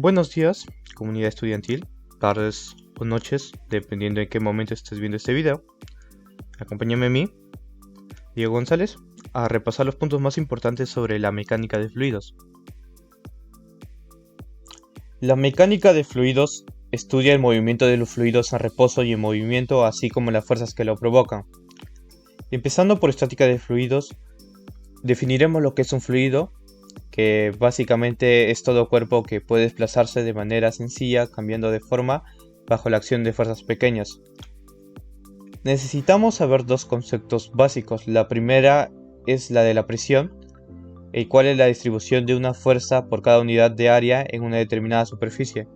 Buenos días, comunidad estudiantil, tardes o noches, dependiendo en qué momento estés viendo este video. Acompáñame a mí, Diego González, a repasar los puntos más importantes sobre la mecánica de fluidos. La mecánica de fluidos estudia el movimiento de los fluidos en reposo y en movimiento, así como las fuerzas que lo provocan. Empezando por estática de fluidos, definiremos lo que es un fluido, que básicamente es todo cuerpo que puede desplazarse de manera sencilla cambiando de forma bajo la acción de fuerzas pequeñas. Necesitamos saber dos conceptos básicos. La primera es la de la presión, el cual es la distribución de una fuerza por cada unidad de área en una determinada superficie.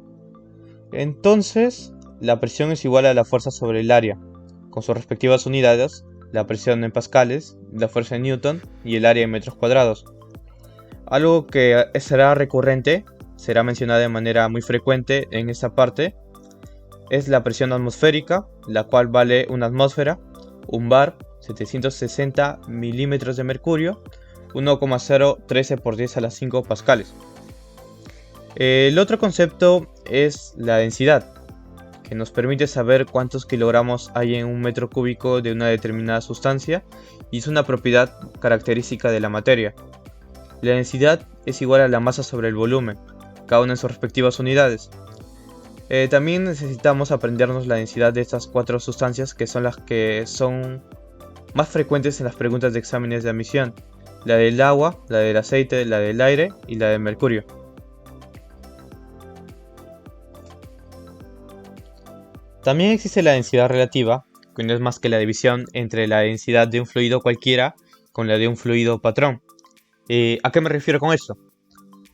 Entonces, la presión es igual a la fuerza sobre el área, con sus respectivas unidades, la presión en pascales, la fuerza en newton y el área en metros cuadrados. Algo que será recurrente, será mencionado de manera muy frecuente en esta parte, es la presión atmosférica, la cual vale una atmósfera, un bar, 760 milímetros de mercurio, 1,013 por 10 a la 5 pascales. El otro concepto es la densidad, que nos permite saber cuántos kilogramos hay en un metro cúbico de una determinada sustancia y es una propiedad característica de la materia. La densidad es igual a la masa sobre el volumen, cada una en sus respectivas unidades. También necesitamos aprendernos la densidad de estas cuatro sustancias, que son las que son más frecuentes en las preguntas de exámenes de admisión: la del agua, la del aceite, la del aire y la del mercurio. También existe la densidad relativa, que no es más que la división entre la densidad de un fluido cualquiera con la de un fluido patrón. ¿A qué me refiero con esto?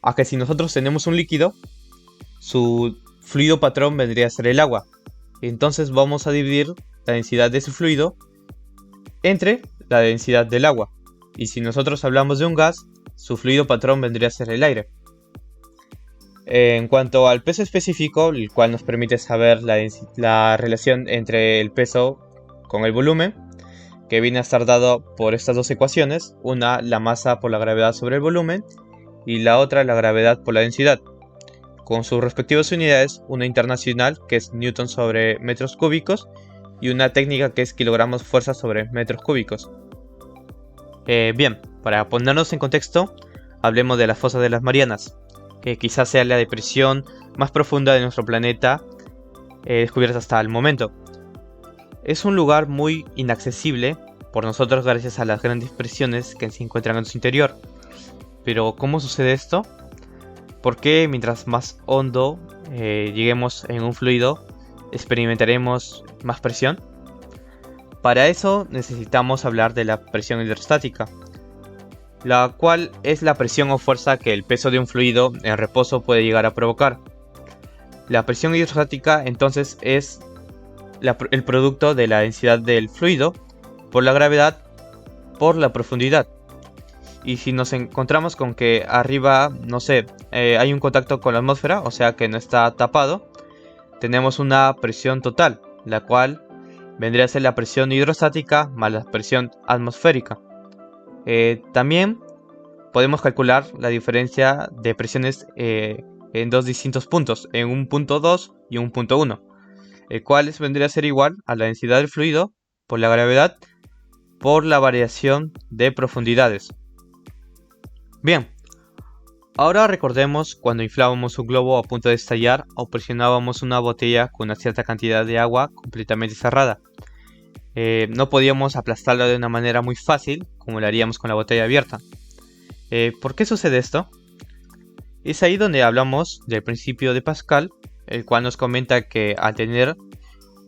A que si nosotros tenemos un líquido, su fluido patrón vendría a ser el agua. Entonces vamos a dividir la densidad de ese fluido entre la densidad del agua. Y si nosotros hablamos de un gas, su fluido patrón vendría a ser el aire. En cuanto al peso específico, el cual nos permite saber la relación entre el peso con el volumen, que viene a estar dado por estas dos ecuaciones: una, la masa por la gravedad sobre el volumen, y la otra, la gravedad por la densidad, con sus respectivas unidades, una internacional que es newton sobre metros cúbicos y una técnica que es kilogramos fuerza sobre metros cúbicos. Bien, para ponernos en contexto, hablemos de la fosa de las Marianas, que quizás sea la depresión más profunda de nuestro planeta descubierta hasta el momento. Es un lugar muy inaccesible por nosotros gracias a las grandes presiones que se encuentran en su interior. Pero ¿cómo sucede esto? ¿Por qué mientras más hondo lleguemos en un fluido experimentaremos más presión? Para eso necesitamos hablar de la presión hidrostática, la cual es la presión o fuerza que el peso de un fluido en reposo puede llegar a provocar. La presión hidrostática entonces es el producto de la densidad del fluido por la gravedad por la profundidad. Y si nos encontramos con que arriba, hay un contacto con la atmósfera, o sea que no está tapado, tenemos una presión total, la cual vendría a ser la presión hidrostática más la presión atmosférica. También podemos calcular la diferencia de presiones en dos distintos puntos, en un punto 2 y un punto 1, el cual vendría a ser igual a la densidad del fluido por la gravedad por la variación de profundidades. Bien, ahora recordemos cuando inflábamos un globo a punto de estallar o presionábamos una botella con una cierta cantidad de agua completamente cerrada. No podíamos aplastarla de una manera muy fácil como lo haríamos con la botella abierta. ¿Por qué sucede esto? Es ahí donde hablamos del principio de Pascal, el cual nos comenta que al tener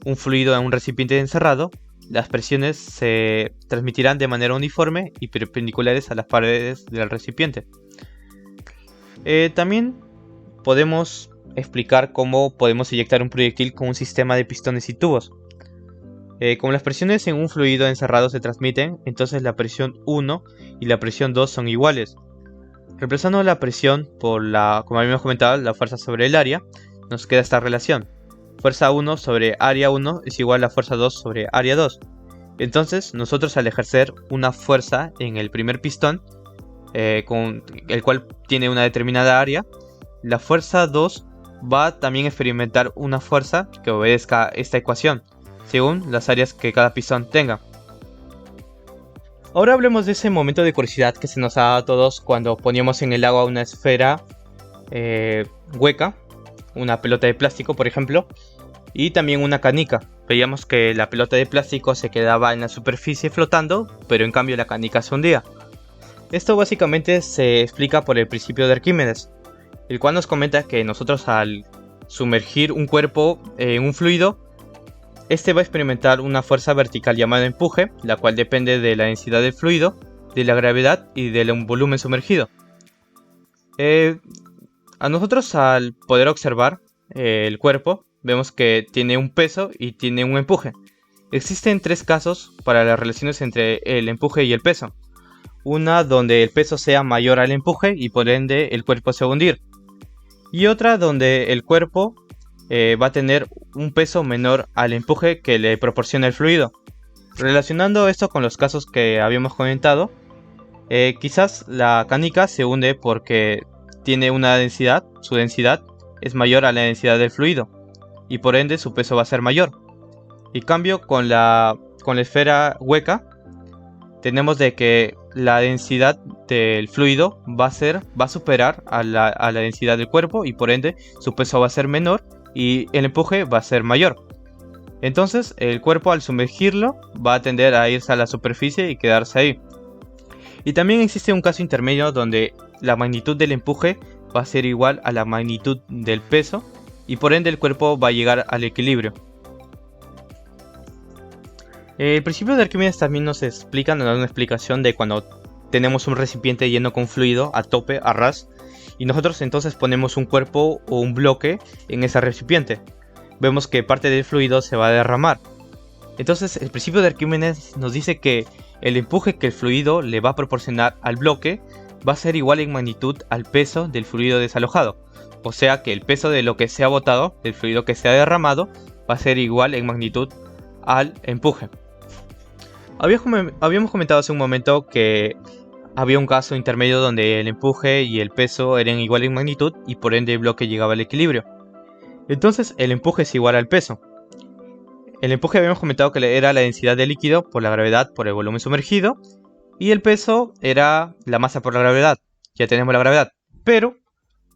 un fluido en un recipiente encerrado, las presiones se transmitirán de manera uniforme y perpendiculares a las paredes del recipiente. También podemos explicar cómo podemos inyectar un proyectil con un sistema de pistones y tubos. Como las presiones en un fluido encerrado se transmiten, entonces la presión 1 y la presión 2 son iguales. Reemplazando la presión por como habíamos comentado, la fuerza sobre el área, nos queda esta relación: fuerza 1 sobre área 1 es igual a fuerza 2 sobre área 2. Entonces nosotros, al ejercer una fuerza en el primer pistón, con el cual tiene una determinada área, la fuerza 2 va también a experimentar una fuerza que obedezca esta ecuación, según las áreas que cada pistón tenga. Ahora hablemos de ese momento de curiosidad que se nos da a todos cuando poníamos en el agua una esfera hueca, una pelota de plástico por ejemplo, y también una canica. Veíamos que la pelota de plástico se quedaba en la superficie flotando, pero en cambio la canica se hundía. Esto básicamente se explica por el principio de Arquímedes, el cual nos comenta que nosotros al sumergir un cuerpo en un fluido, este va a experimentar una fuerza vertical llamada empuje, la cual depende de la densidad del fluido, de la gravedad y del volumen sumergido. A nosotros al poder observar el cuerpo, vemos que tiene un peso y tiene un empuje. Existen tres casos para las relaciones entre el empuje y el peso. Una donde el peso sea mayor al empuje y por ende el cuerpo se va a hundir. Y otra donde el cuerpo va a tener un peso menor al empuje que le proporciona el fluido. Relacionando esto con los casos que habíamos comentado, quizás la canica se hunde porque tiene una densidad, su densidad es mayor a la densidad del fluido y por ende su peso va a ser mayor. En cambio con la esfera hueca tenemos de que la densidad del fluido va a superar a la densidad del cuerpo y por ende su peso va a ser menor y el empuje va a ser mayor. Entonces el cuerpo al sumergirlo va a tender a irse a la superficie y quedarse ahí. Y también existe un caso intermedio donde la magnitud del empuje va a ser igual a la magnitud del peso y por ende el cuerpo va a llegar al equilibrio. El principio de Arquímedes también nos explica, nos da una explicación de cuando tenemos un recipiente lleno con fluido a tope, a ras, y nosotros entonces ponemos un cuerpo o un bloque en ese recipiente. Vemos que parte del fluido se va a derramar. Entonces el principio de Arquímedes nos dice que el empuje que el fluido le va a proporcionar al bloque va a ser igual en magnitud al peso del fluido desalojado. O sea que el peso de lo que se ha botado, del fluido que se ha derramado, va a ser igual en magnitud al empuje. Habíamos comentado hace un momento que había un caso intermedio donde el empuje y el peso eran igual en magnitud y por ende el bloque llegaba al equilibrio. Entonces el empuje es igual al peso. El empuje habíamos comentado que era la densidad del líquido por la gravedad por el volumen sumergido y el peso era la masa por la gravedad. Ya tenemos la gravedad, pero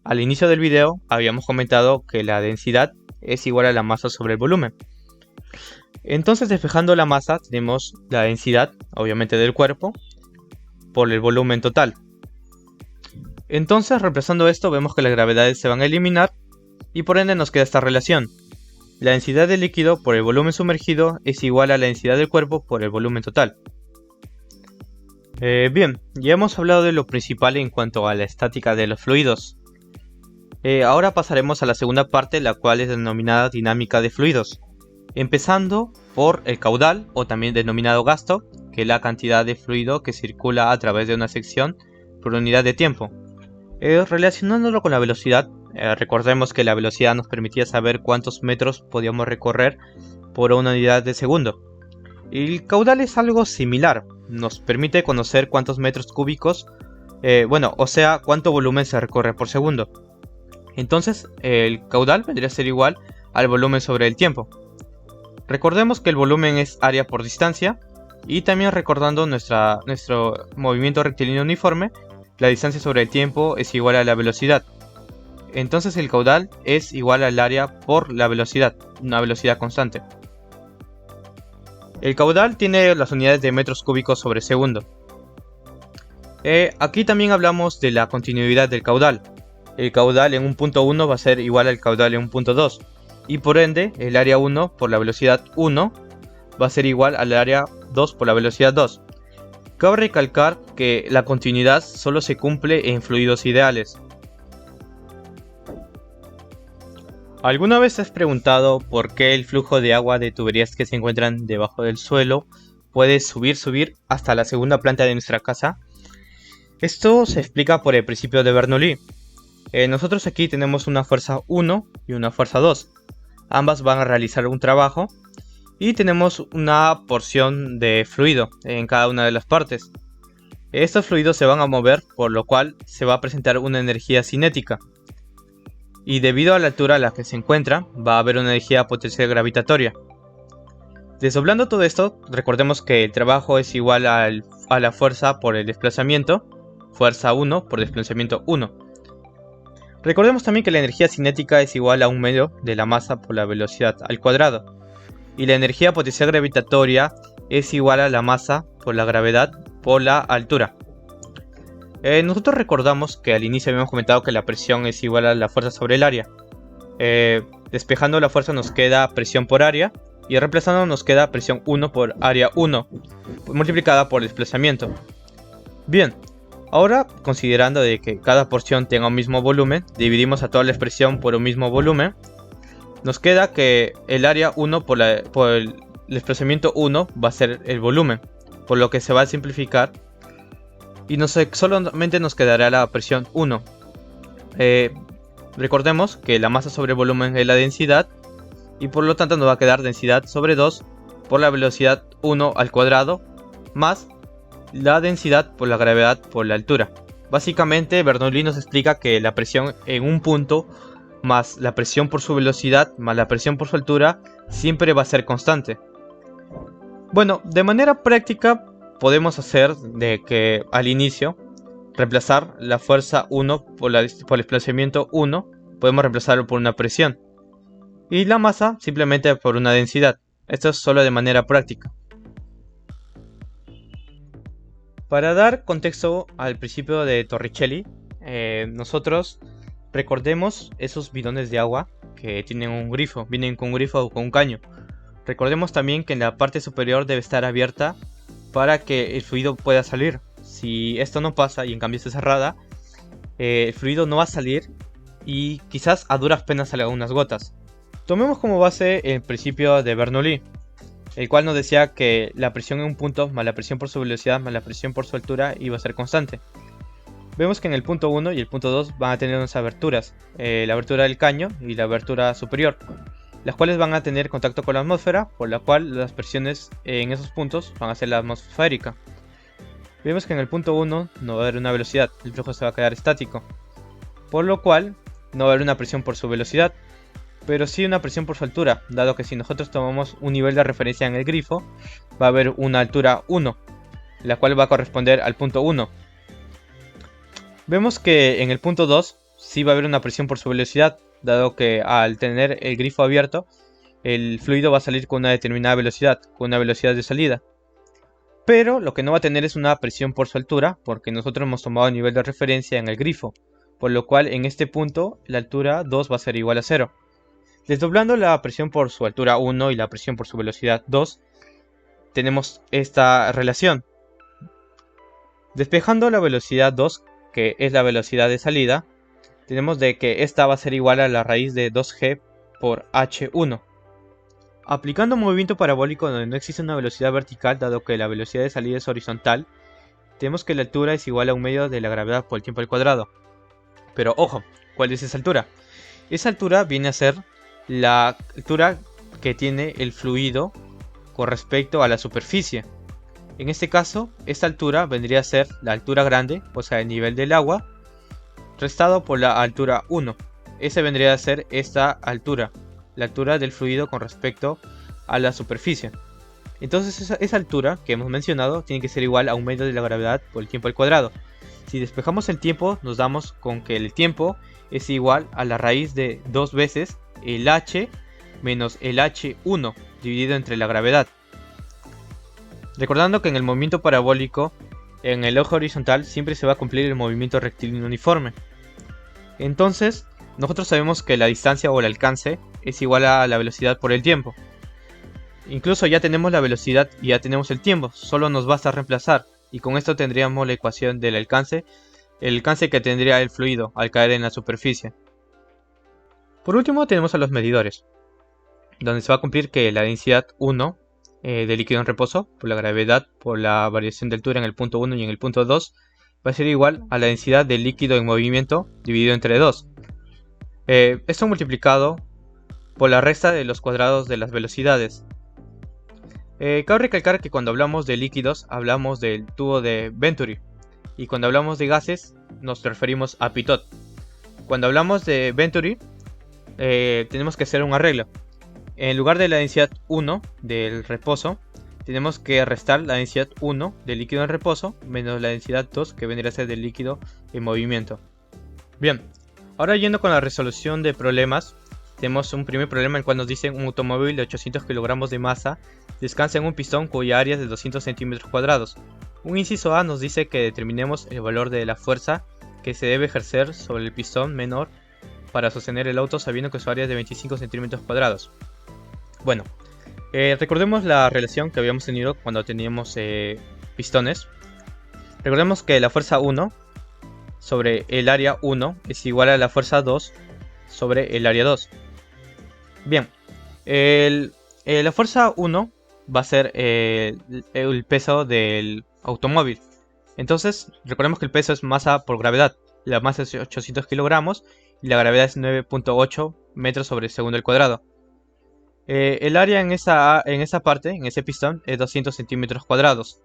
al inicio del video habíamos comentado que la densidad es igual a la masa sobre el volumen. Entonces despejando la masa tenemos la densidad, obviamente del cuerpo, por el volumen total. Entonces reemplazando esto vemos que las gravedades se van a eliminar y por ende nos queda esta relación. La densidad del líquido por el volumen sumergido es igual a la densidad del cuerpo por el volumen total. Bien, ya hemos hablado de lo principal en cuanto a la estática de los fluidos. Ahora pasaremos a la segunda parte, la cual es denominada dinámica de fluidos. Empezando por el caudal, o también denominado gasto, que es la cantidad de fluido que circula a través de una sección por unidad de tiempo. Relacionándolo con la velocidad, recordemos que la velocidad nos permitía saber cuántos metros podíamos recorrer por una unidad de segundo. El caudal es algo similar, nos permite conocer cuántos metros cúbicos, o sea, cuánto volumen se recorre por segundo. Entonces, el caudal vendría a ser igual al volumen sobre el tiempo. Recordemos que el volumen es área por distancia, y también recordando nuestro movimiento rectilíneo uniforme, la distancia sobre el tiempo es igual a la velocidad. Entonces el caudal es igual al área por la velocidad, una velocidad constante. El caudal tiene las unidades de metros cúbicos sobre segundo. Aquí también hablamos de la continuidad del caudal. El caudal en un punto 1 va a ser igual al caudal en un punto 2. Y por ende, el área 1 por la velocidad 1 va a ser igual al área 2 por la velocidad 2. Cabe recalcar que la continuidad solo se cumple en fluidos ideales. ¿Alguna vez te has preguntado por qué el flujo de agua de tuberías que se encuentran debajo del suelo puede subir hasta la segunda planta de nuestra casa? Esto se explica por el principio de Bernoulli. Nosotros aquí tenemos una fuerza 1 y una fuerza 2. Ambas van a realizar un trabajo y tenemos una porción de fluido en cada una de las partes. Estos fluidos se van a mover, por lo cual se va a presentar una energía cinética. y debido a la altura a la que se encuentra va a haber una energía potencial gravitatoria. Desdoblando todo esto, recordemos que el trabajo es igual a la fuerza por el desplazamiento, fuerza 1 por desplazamiento 1. Recordemos también que la energía cinética es igual a un medio de la masa por la velocidad al cuadrado, y la energía potencial gravitatoria es igual a la masa por la gravedad por la altura. Nosotros recordamos que al inicio habíamos comentado que la presión es igual a la fuerza sobre el área. Despejando la fuerza nos queda presión por área, y reemplazando nos queda presión 1 por área 1 multiplicada por desplazamiento. Bien, ahora considerando de que cada porción tenga un mismo volumen, dividimos a toda la expresión por un mismo volumen. Nos queda que el área 1 por el desplazamiento 1 va a ser el volumen, por lo que se va a simplificar y solamente nos quedará la presión 1. Recordemos que la masa sobre volumen es la densidad, y por lo tanto nos va a quedar densidad sobre 2 por la velocidad 1 al cuadrado más la densidad por la gravedad por la altura. Básicamente Bernoulli nos explica que la presión en un punto más la presión por su velocidad más la presión por su altura siempre va a ser constante. Bueno, de manera práctica podemos hacer de que al inicio reemplazar la fuerza 1 por el desplazamiento 1, podemos reemplazarlo por una presión, y la masa simplemente por una densidad. Esto es solo de manera práctica. Para dar contexto al principio de Torricelli, nosotros recordemos esos bidones de agua que tienen un grifo, vienen con un grifo o con un caño. Recordemos también que en la parte superior debe estar abierta para que el fluido pueda salir. Si esto no pasa y en cambio está cerrada, el fluido no va a salir y quizás a duras penas salgan unas gotas. Tomemos como base el principio de Bernoulli, el cual nos decía que la presión en un punto más la presión por su velocidad más la presión por su altura iba a ser constante. Vemos que en el punto 1 y el punto 2 van a tener unas aberturas, la abertura del caño y la abertura superior, las cuales van a tener contacto con la atmósfera, por la cual las presiones en esos puntos van a ser la atmosférica. Vemos que en el punto 1 no va a haber una velocidad, el flujo se va a quedar estático, por lo cual no va a haber una presión por su velocidad, pero sí una presión por su altura, dado que si nosotros tomamos un nivel de referencia en el grifo, va a haber una altura 1, la cual va a corresponder al punto 1. Vemos que en el punto 2 sí va a haber una presión por su velocidad, dado que al tener el grifo abierto, el fluido va a salir con una determinada velocidad, con una velocidad de salida. Pero lo que no va a tener es una presión por su altura, porque nosotros hemos tomado el nivel de referencia en el grifo, por lo cual en este punto la altura 2 va a ser igual a 0. Desdoblando la presión por su altura 1 y la presión por su velocidad 2, tenemos esta relación. Despejando la velocidad 2, que es la velocidad de salida, tenemos de que esta va a ser igual a la raíz de 2g por h1. Aplicando un movimiento parabólico donde no existe una velocidad vertical, dado que la velocidad de salida es horizontal, tenemos que la altura es igual a un medio de la gravedad por el tiempo al cuadrado. Pero ojo, ¿cuál es esa altura? Esa altura viene a ser la altura que tiene el fluido con respecto a la superficie. En este caso, esta altura vendría a ser la altura grande, o sea el nivel del agua, restado por la altura 1. Esa vendría a ser esta altura, la altura del fluido con respecto a la superficie. Entonces esa altura que hemos mencionado tiene que ser igual a un medio de la gravedad por el tiempo al cuadrado. Si despejamos el tiempo, nos damos con que el tiempo es igual a la raíz de 2 veces el h menos el h1 dividido entre la gravedad. Recordando que en el movimiento parabólico, en el eje horizontal siempre se va a cumplir el movimiento rectilíneo uniforme. Entonces, nosotros sabemos que la distancia o el alcance es igual a la velocidad por el tiempo. Incluso ya tenemos la velocidad y ya tenemos el tiempo, solo nos basta reemplazar, y con esto tendríamos la ecuación del alcance, el alcance que tendría el fluido al caer en la superficie. Por último tenemos a los medidores, donde se va a cumplir que la densidad 1 de líquido en reposo, por la gravedad, por la variación de altura en el punto 1 y en el punto 2, va a ser igual a la densidad del líquido en movimiento dividido entre 2. Esto multiplicado por la resta de los cuadrados de las velocidades. Cabe recalcar que cuando hablamos de líquidos hablamos del tubo de Venturi, y cuando hablamos de gases nos referimos a Pitot. Cuando hablamos de Venturi tenemos que hacer un arreglo. En lugar de la densidad 1 del reposo, tenemos que restar la densidad 1 del líquido en reposo menos la densidad 2 que vendría a ser del líquido en movimiento. Bien, ahora yendo con la resolución de problemas, tenemos un primer problema en el cual nos dicen un automóvil de 800 kilogramos de masa descansa en un pistón cuya área es de 200 centímetros cuadrados. Un inciso A nos dice que determinemos el valor de la fuerza que se debe ejercer sobre el pistón menor para sostener el auto sabiendo que su área es de 25 centímetros cuadrados. Bueno, recordemos la relación que habíamos tenido cuando teníamos pistones. Recordemos que la fuerza 1 sobre el área 1 es igual a la fuerza 2 sobre el área 2. Bien, la fuerza 1 va a ser el peso del automóvil. Entonces, recordemos que el peso es masa por gravedad. La masa es 800 kilogramos y la gravedad es 9.8 metros sobre segundo al cuadrado. El área en esa parte, en ese pistón, es 200 centímetros cuadrados.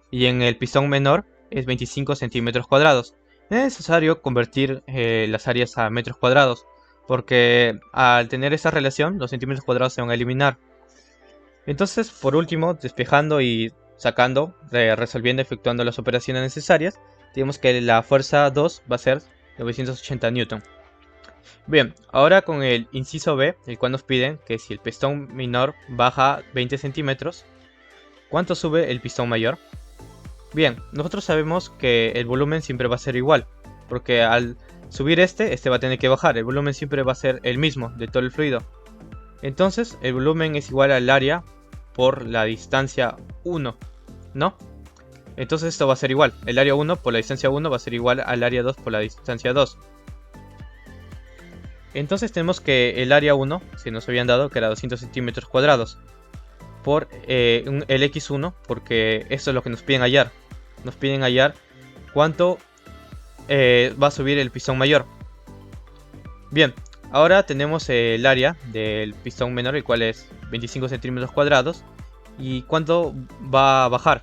Y en el pistón menor es 25 centímetros cuadrados. No es necesario convertir las áreas a metros cuadrados, porque al tener esa relación, los centímetros cuadrados se van a eliminar. Entonces, por último, despejando y sacando, resolviendo, efectuando las operaciones necesarias, tenemos que la fuerza 2 va a ser 980 Newton. Bien, ahora con el inciso B, el cual nos piden que si el pistón menor baja 20 centímetros, ¿cuánto sube el pistón mayor? Bien, nosotros sabemos que el volumen siempre va a ser igual, porque al subir este va a tener que bajar, el volumen siempre va a ser el mismo de todo el fluido. Entonces, el volumen es igual al área por la distancia 1, ¿no? Entonces esto va a ser igual, el área 1 por la distancia 1 va a ser igual al área 2 por la distancia 2. Entonces tenemos que el área 1, se nos habían dado que era 200 centímetros cuadrados, por el x1, porque esto es lo que nos piden hallar. Nos piden hallar cuánto va a subir el pistón mayor. Bien, ahora tenemos el área del pistón menor, el cual es 25 centímetros cuadrados. ¿Y cuánto va a bajar?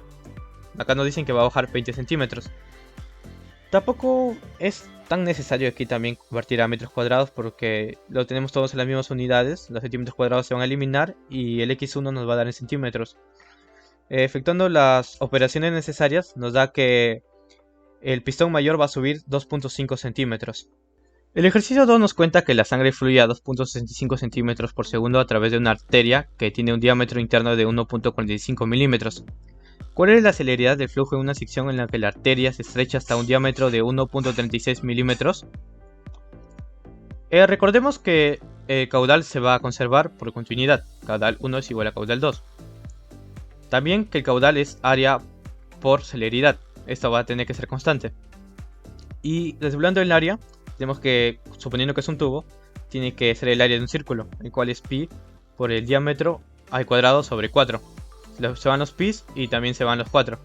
Acá nos dicen que va a bajar 20 centímetros. Tampoco es tan necesario aquí también convertir a metros cuadrados, porque lo tenemos todos en las mismas unidades. Los centímetros cuadrados se van a eliminar y el x1 nos va a dar en centímetros. Efectuando las operaciones necesarias nos da que el pistón mayor va a subir 2.5 centímetros. El ejercicio 2 nos cuenta que la sangre fluye a 2.65 centímetros por segundo a través de una arteria que tiene un diámetro interno de 1.45 milímetros. ¿Cuál es la celeridad del flujo en una sección en la que la arteria se estrecha hasta un diámetro de 1.36 milímetros? Recordemos que el caudal se va a conservar por continuidad. Caudal 1 es igual a caudal 2. También que el caudal es área por celeridad. Esto va a tener que ser constante. Y desdoblando el área, tenemos que, suponiendo que es un tubo, tiene que ser el área de un círculo, el cual es pi por el diámetro al cuadrado sobre 4. Se van los pis y también se van los 4.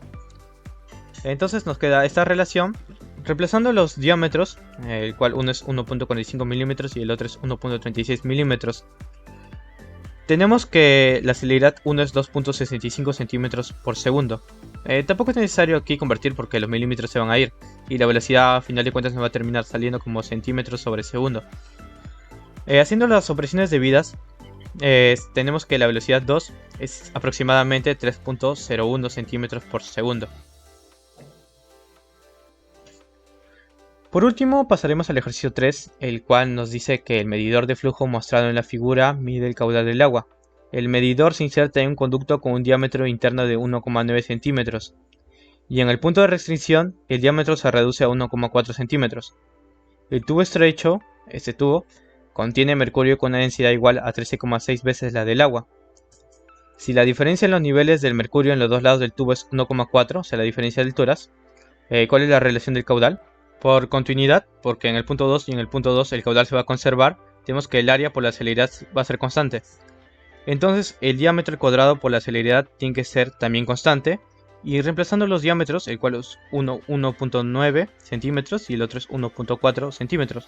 Entonces nos queda esta relación. Reemplazando los diámetros, el cual uno es 1.45 milímetros y el otro es 1.36 milímetros. Tenemos que la celeridad 1 es 2.65 centímetros por segundo. Tampoco es necesario aquí convertir porque los milímetros se van a ir. Y la velocidad a final de cuentas nos va a terminar saliendo como centímetros sobre segundo. Haciendo las operaciones debidas, tenemos que la velocidad 2 es aproximadamente 3.01 centímetros por segundo. Por último pasaremos al ejercicio 3, el cual nos dice que el medidor de flujo mostrado en la figura mide el caudal del agua. El medidor se inserta en un conducto con un diámetro interno de 1,9 centímetros. Y en el punto de restricción, el diámetro se reduce a 1,4 centímetros. El tubo estrecho, este tubo, contiene mercurio con una densidad igual a 13,6 veces la del agua. Si la diferencia en los niveles del mercurio en los dos lados del tubo es 1,4, o sea la diferencia de alturas, ¿cuál es la relación del caudal? Por continuidad, porque en el punto 2 y en el punto 2 el caudal se va a conservar, tenemos que el área por la celeridad va a ser constante. Entonces el diámetro al cuadrado por la celeridad tiene que ser también constante. Y reemplazando los diámetros, el cual es 1.9 centímetros y el otro es 1.4 centímetros,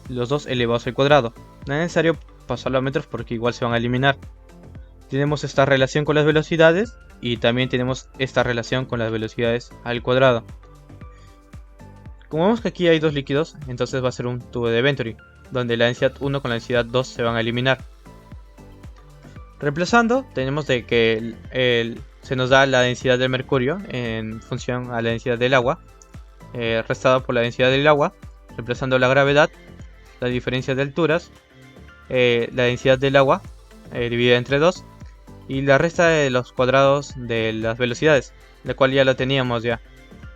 los dos elevados al cuadrado. No es necesario pasarlo a metros porque igual se van a eliminar. Tenemos esta relación con las velocidades y también tenemos esta relación con las velocidades al cuadrado. Como vemos que aquí hay dos líquidos, entonces va a ser un tubo de Venturi. donde la densidad 1 con la densidad 2 se van a eliminar. Reemplazando, tenemos de que se nos da la densidad del mercurio en función a la densidad del agua, restada por la densidad del agua, reemplazando la gravedad, la diferencia de alturas, la densidad del agua dividida entre 2 y la resta de los cuadrados de las velocidades, la cual ya la teníamos ya,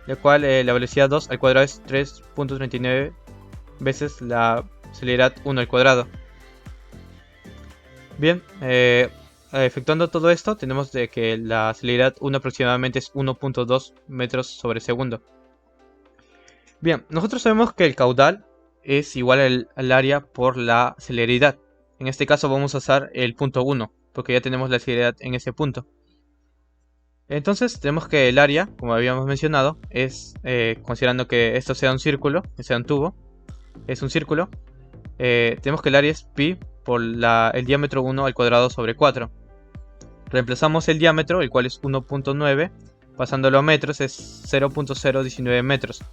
la cual la velocidad 2 al cuadrado es 3.39 veces la celeridad 1 al cuadrado. Bien, efectuando todo esto, tenemos de que la celeridad 1 aproximadamente es 1.2 metros sobre segundo. Bien, nosotros sabemos que el caudal es igual al área por la celeridad. En este caso vamos a usar el punto 1, porque ya tenemos la celeridad en ese punto. Entonces tenemos que el área, como habíamos mencionado, es, considerando que esto sea un círculo, que sea un tubo, es un círculo, tenemos que el área es pi por el diámetro 1 al cuadrado sobre 4. Reemplazamos el diámetro, el cual es 1.9, pasándolo a metros es 0.019 metros.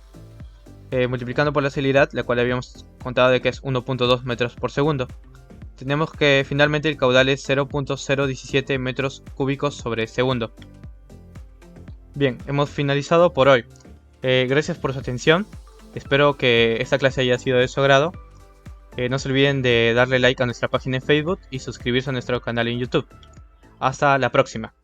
Multiplicando por la celeridad, la cual habíamos contado de que es 1.2 metros por segundo. Tenemos que finalmente el caudal es 0.017 metros cúbicos sobre segundo. Bien, hemos finalizado por hoy. Gracias por su atención. Espero que esta clase haya sido de su agrado. No se olviden de darle like a nuestra página en Facebook y suscribirse a nuestro canal en YouTube. Hasta la próxima.